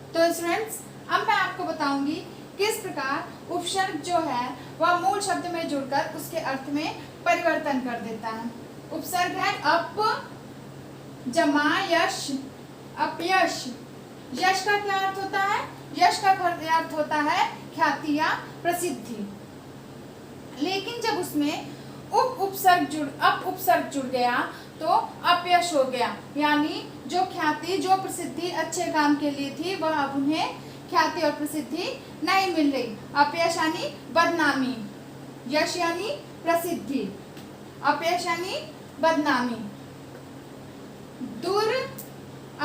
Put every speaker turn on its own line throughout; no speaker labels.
तो स्टूडेंट्स, अब मैं आपको बताऊंगी किस प्रकार उपसर्ग जो है वह मूल शब्द में जुड़कर उसके अर्थ में परिवर्तन कर देता है। उपसर्ग है अप, जमा, यश, अपयश। यश का क्या अर्थ होता है? यश का अर्थ होता है ख्याति या प्रसिद्धि। लेकिन जब उसमें उपसर्ग जुड़ गया तो अपयश हो गया, यानी जो ख्याति जो प्रसिद्धि अच्छे काम के लिए थी वह अब उन्हें ख्याति और प्रसिद्धि नहीं मिल रही। अपयश यानी बदनामी, यश यानी प्रसिद्धि, अपयश यानी बदनामी। दुराचार,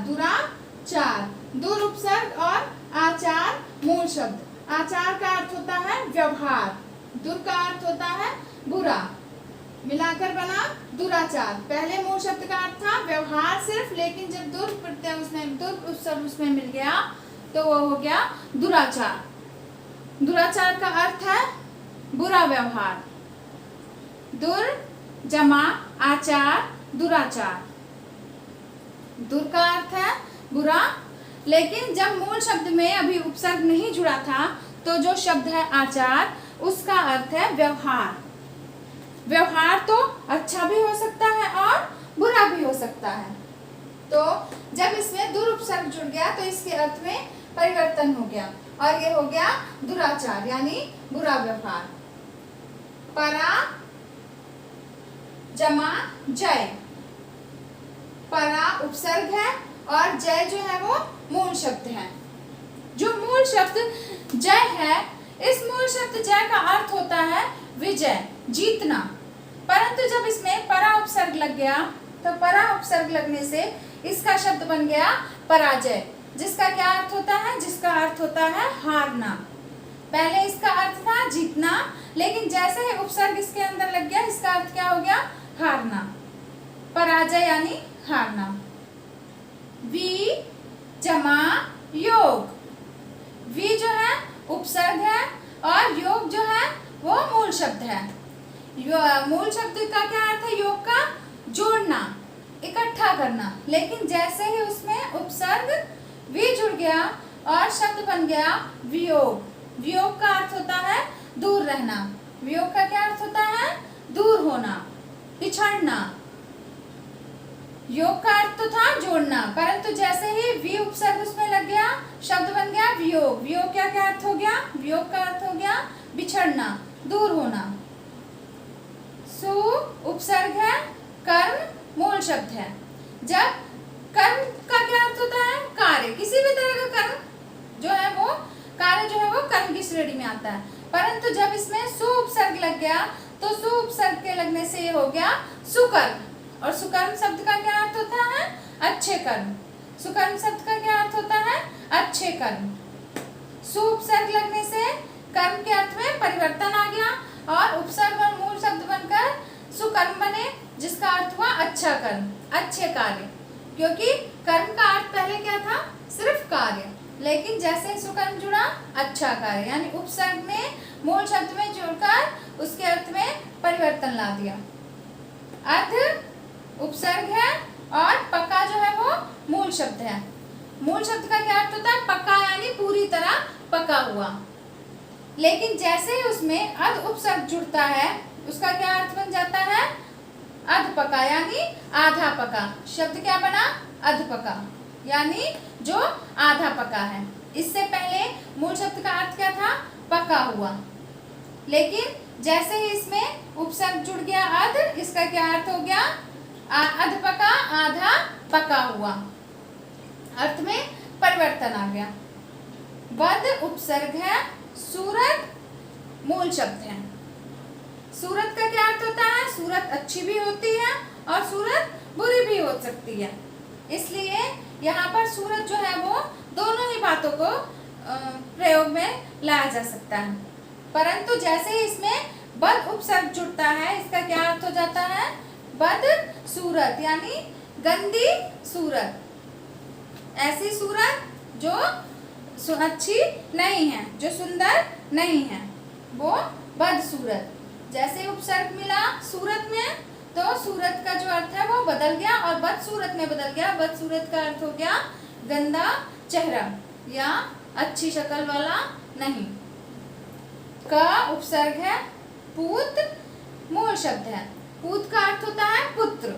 दुराचार, दुर उपसर्ग और आचार मूल शब्द। आचार का अर्थ होता है व्यवहार, दुर का अर्थ होता है बुरा, मिलाकर बना दुराचार। पहले मूल शब्द का अर्थ था व्यवहार सिर्फ, लेकिन जब दुर प्रत्यय उसमें दुर उपसर्ग उसमें मिल गया तो वो हो गया दुराचार। दुराचार का अर्थ है बुरा व्यवहार। दुर जमा आचार, दुराचार। दुर का अर्थ है बुरा, लेकिन जब मूल शब्द में अभी उपसर्ग नहीं जुड़ा था तो जो शब्द है आचार उसका अर्थ है व्यवहार। व्यवहार तो अच्छा भी हो सकता है और बुरा भी हो सकता है। तो जब इसमें दुर उपसर्ग जुड़ गया तो इसके अर्थ में परिवर्तन हो गया और ये हो गया दुराचार यानी बुरा व्यवहार। परा जमा जय। परा उपसर्ग है और जय जो है वो मूल शब्द है। जो मूल शब्द जय है, इस मूल शब्द जय का अर्थ होता है विजय, जीतना। परंतु जब इसमें परा उपसर्ग लग गया तो परा उपसर्ग लगने से इसका शब्द बन गया पराजय, जिसका क्या अर्थ होता है? जिसका अर्थ होता है हारना। पहले इसका अर्थ था जीतना, लेकिन जैसे ही उपसर्ग इसके अंदर लग गया इसका अर्थ क्या हो गया? हारना। पराजय यानी हारना। वी जमा योग। वी जो है उपसर्ग है और योग जो है वो मूल शब्द है। मूल शब्द का क्या अर्थ है? योग का जोड़ना, इकट्ठा करना। लेकिन जैसे ही उसमें उपसर्ग वी जुड़ गया और शब्द बन गया वियोग। वियोग का अर्थ होता है दूर रहना। वियोग का क्या अर्थ होता है? दूर होना, पिछड़ना। योग का अर्थ तो था जोड़ना, परंतु जैसे ही वी उपसर्ग उसमें लग गया शब्द बन गया वियोग। वियोग क्या क्या अर्थ हो गया? वियोग का अर्थ हो गया बिछड़ना, दूर होना। सु उपसर्ग है, कर्म मूल शब्द है। जब कर्म का क्या अर्थ होता है? कार्य, किसी भी तरह का कर्म जो है वो कार्य जो है वो कर्म की श्रेणी में आता है। परंतु जब इसमें सु उपसर्ग लग गया तो सु उपसर्ग के लगने से ये हो गया सुकर्म। और सुकर्म शब्द का क्या अर्थ होता है? अच्छे कर्म। सुकर्म शब्द का क्या अर्थ होता है? अच्छे कर्म। सु उपसर्ग लगने से कर्म के अर्थ में परिवर्तन आ गया और उपसर्ग और मूल शब्द बनकर सुकर्म बने, जिसका अर्थ हुआ अच्छा कर्म, अच्छे कार्य। क्योंकि कर्म का अर्थ पहले क्या था? सिर्फ कार्य, लेकिन जैसे ही सुकर्म जुड़ा अच्छा कार्य, यानी उपसर्ग में मूल शब्द में जुड़कर उसके अर्थ में परिवर्तन ला दिया। अर्ध उपसर्ग है और पक्का जो है वो मूल शब्द है। मूल शब्द का क्या अर्थ होता है? पक्का यानी पूरी तरह पका हुआ। लेकिन जैसे ही उसमें अर्ध उपसर्ग जुड़ता है उसका क्या अर्थ बन जाता है? अर्ध पका यानी आधा पका। शब्द क्या बना? अर्ध पका, यानी जो आधा पका है। इससे पहले मूल शब्द का अर्थ क्या था? पका हुआ। लेकिन जैसे ही इसमें उपसर्ग जुड़ गया अर्ध, इसका क्या अर्थ हो गया? अर्ध पका, आधा पका हुआ। अर्थ में परिवर्तन आ गया। वध उपसर्ग है, सूरत मूल शब्द है। सूरत का क्या अर्थ होता है? सूरत अच्छी भी होती है और सूरत बुरी भी हो सकती है। इसलिए यहाँ पर सूरत जो है वो दोनों ही बातों को प्रयोग में लाया जा सकता है। परंतु जैसे ही इसमें बद उपसर्ग जुड़ता है इसका क्या अर्थ हो जाता है? बद सूरत यानी गंदी सूरत, ऐसी सूरत जो अच्छी नहीं है, जो सुंदर नहीं है, वो बद सूरत। जैसे उपसर्ग मिला सूरत में तो सूरत का जो अर्थ है वो बदल गया और बद सूरत में बदल गया। बद सूरत का अर्थ हो गया गंदा चेहरा या अच्छी शक्ल वाला नहीं। क उपसर्ग है, पूत मूल शब्द है। पूत का अर्थ होता है पुत्र,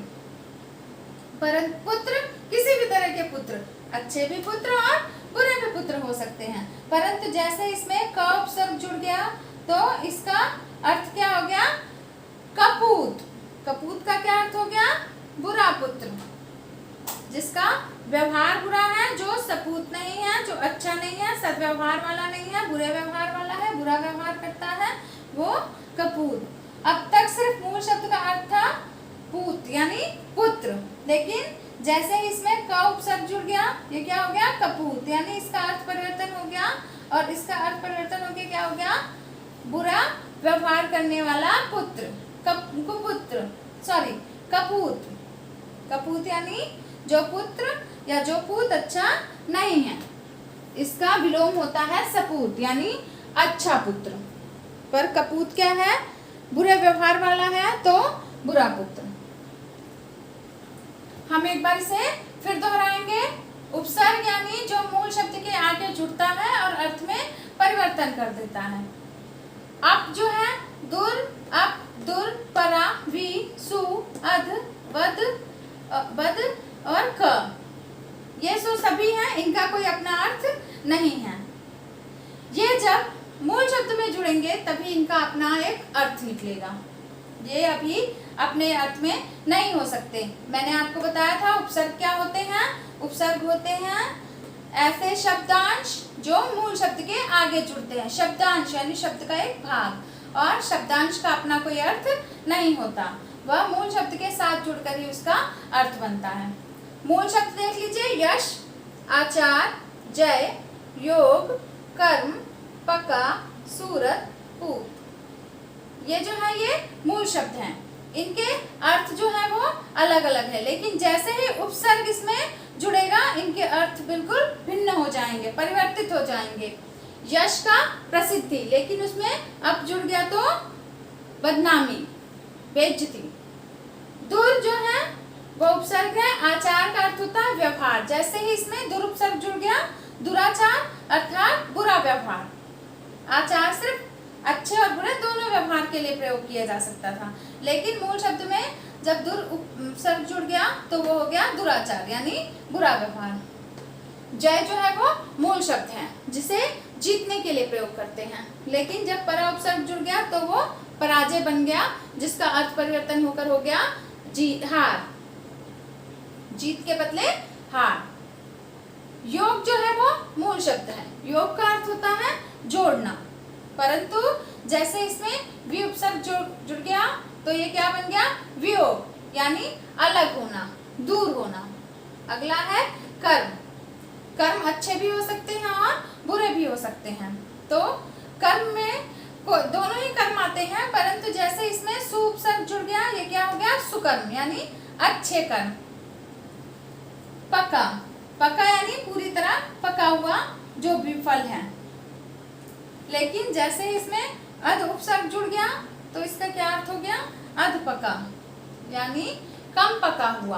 परंतु पुत्र किसी भी तरह के पुत्र, अच्छे भी पुत्र और बुरे भी पुत्र हो सकते हैं। परंतु जैसे इसमें क उपसर्ग जुड़ गया तो इसका अर्थ क्या हो गया? कपूत। कपूत का क्या अर्थ हो गया? बुरा पुत्र, जिसका व्यवहार बुरा है, जो सपूत नहीं है, जो अच्छा नहीं है, सद्व्यवहार वाला नहीं है, बुरे व्यवहार वाला है, बुरा व्यवहार करता है, वो कपूत। अब तक सिर्फ मूल शब्द का अर्थ था पूत यानी पुत्र, लेकिन जैसे ही इसमें क उपसर्ग जुड़ गया, ये क्या हो गया? कपूत, यानी इसका अर्थ परिवर्तन हो गया। और इसका अर्थ परिवर्तन हो गया, क्या हो गया? बुरा व्यवहार करने वाला पुत्र, कुपुत्र, सॉरी कपूत। कपूत यानी जो पुत्र या जो पूत अच्छा नहीं है। इसका विलोम होता है सपूत यानी अच्छा पुत्र। पर कपूत क्या है? बुरे व्यवहार वाला है, तो बुरा पुत्र। हम एक बार इसे फिर दोहराएंगे। उपसर्ग यानी जो मूल शब्द के आगे जुड़ता है और अर्थ में परिवर्तन कर देता है। अप जो है दुर, अप, दुर, परा, वी, सु, अध, वद, बद और क, ये सभी हैं, इनका कोई अपना अर्थ नहीं है। ये जब मूल शब्द में जुड़ेंगे तभी इनका अपना एक अर्थ निकलेगा। ये अभी अपने अर्थ में नहीं हो सकते। मैंने आपको बताया था उपसर्ग क्या होते हैं। उपसर्ग होते हैं ऐसे शब्दांश जो मूल शब्द के आगे जुड़ते हैं। शब्दांश यानी शब्द का एक भाग, और शब्दांश का अपना कोई अर्थ नहीं होता, वह मूल शब्द के साथ जुड़कर ही उसका अर्थ बनता है। मूल शब्द देख लीजिए, यश, आचार, जय, योग, कर्म, पका, सूरत, पूत, ये जो है ये मूल शब्द हैं। इनके अर्थ जो है वो अलग अलग है, लेकिन जैसे ही उपसर्ग इसमें जुड़ेगा इनके अर्थ बिल्कुल भिन्न हो जाएंगे, परिवर्तित हो जाएंगे। यश का प्रसिद्धि, लेकिन उसमें अब जुड़ गया तो बदनामी, बेइज्जती। दुर जो है वो उपसर्ग है, आचार का अर्थ होता है व्यवहार, जैसे ही इसमें दुर उपसर्ग जुड़ गया, दुराचार अर्थात बुरा व्यवहार। आचार सिर्फ अच्छे और बुरे दोनों व्यवहार के लिए प्रयोग किया जा सकता था, लेकिन मूल शब्द में जब दुर उपसर्ग जुड़ गया तो वो हो गया दुराचार यानी बुरा व्यवहार। जय जो है वो मूल शब्द है जिसे जीतने के लिए प्रयोग करते हैं, लेकिन जब परा उपसर्ग जुड़ गया तो वो पराजय बन गया, जिसका अर्थ परिवर्तन होकर हो गया हार, जीत के बदले हार। योग जो है वो मूल शब्द है, योग का अर्थ होता है जोड़ना, परंतु जैसे इसमें वि उपसर्ग जुड़ गया तो ये क्या बन गया? वियोग यानी अलग होना, दूर होना। अगला है कर्म। कर्म अच्छे भी हो सकते हैं और बुरे भी हो सकते हैं। तो कर्म में दोनों ही कर्म आते हैं, परंतु जैसे इसमें सु उपसर्ग जुड़ गया, ये क्या हो गया? सुकर्म यानी अच्छे कर्म। पका, पका यानी पूरी तरह पका हुआ जो भी फल है, लेकिन जैसे इसमें अध उपसर्ग जुड़ गया तो इसका क्या अर्थ हो गया? अध पका यानी कम पका हुआ,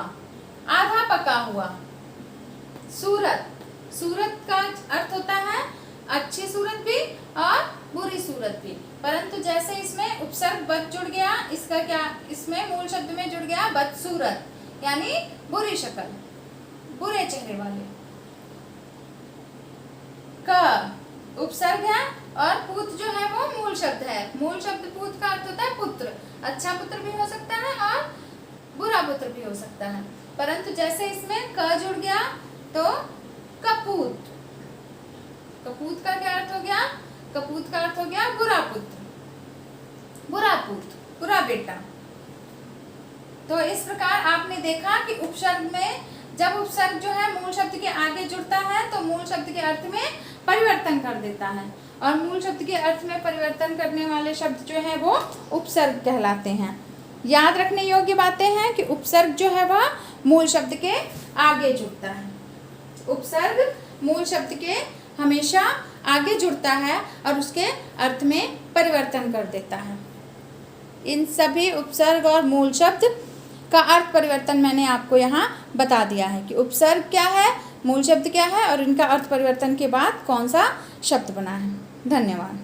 आधा पका हुआ। सूरत, सूरत का अर्थ होता है अच्छी सूरत भी और बुरी सूरत भी, परंतु जैसे इसमें उपसर्ग बद जुड़ गया, इसका क्या, इसमें मूल शब्द में जुड़ गया बदसूरत यानी बुरी शक्ल, बुरे चेहरे वाले। क उपसर्ग है और पूत जो है वो मूल शब्द है। मूल शब्द पूत का अर्थ होता है पुत्र, अच्छा पुत्र भी हो सकता है और बुरा पुत्र भी हो सकता है, परंतु जैसे इसमें क जुड़ गया तो कपूत। कपूत का क्या अर्थ हो गया? कपूत का अर्थ हो गया बुरा पुत्र, बुरा पुत्र, बुरा बेटा। तो इस प्रकार आपने देखा कि उपसर्ग में जब उपसर्ग जो है मूल शब्द के आगे जुड़ता है तो मूल शब्द के अर्थ में परिवर्तन कर देता है, और मूल शब्द के अर्थ में परिवर्तन करने वाले शब्द जो है वो उपसर्ग कहलाते हैं। याद रखने योग्य बातें हैं कि उपसर्ग जो है वह मूल शब्द के आगे जुड़ता है। उपसर्ग मूल शब्द के हमेशा आगे जुड़ता है और उसके अर्थ में परिवर्तन कर देता है। इन सभी उपसर्ग और मूल शब्द का अर्थ परिवर्तन मैंने आपको यहाँ बता दिया है कि उपसर्ग क्या है? मूल शब्द क्या है और इनका अर्थ परिवर्तन के बाद कौन सा शब्द बना है। धन्यवाद।